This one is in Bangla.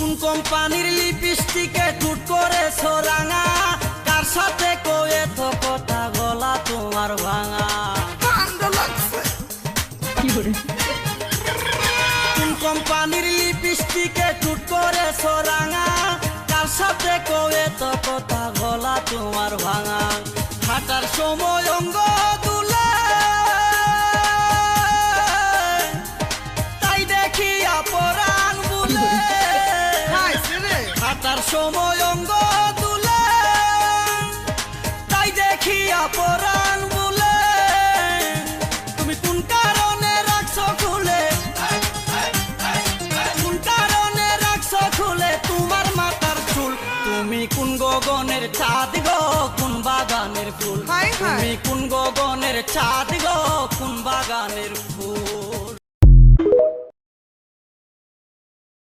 কোন কোম্পানির লিপস্টিকে টুট করে সোরাঙা, কার সাথে কয়ে তো কথা গলা তোমার ভাঙা। কোন কোম্পানির লিপস্টিকে টুট করে সোরাঙা, কার সাথে কয়ে তো কথা গলা তোমার ভাঙা। হাঁটার সময় অঙ্গ দুলে তাই দেখিয়া পরাণ বুলে, হাঁটার সময় অঙ্গ দুলে তাই দেখিয়া পরাণ বুলে। তুমি কোন কারণে রাখছো খুলে, কোন কারণে রাখছো খুলে তোমার মাথার চুল। তুমি কোন গগনের চাঁদ গো, কোন বাগানের ফুল। তুমি কোন গগনের চাঁদ গো, কোন বাগানের ফুল।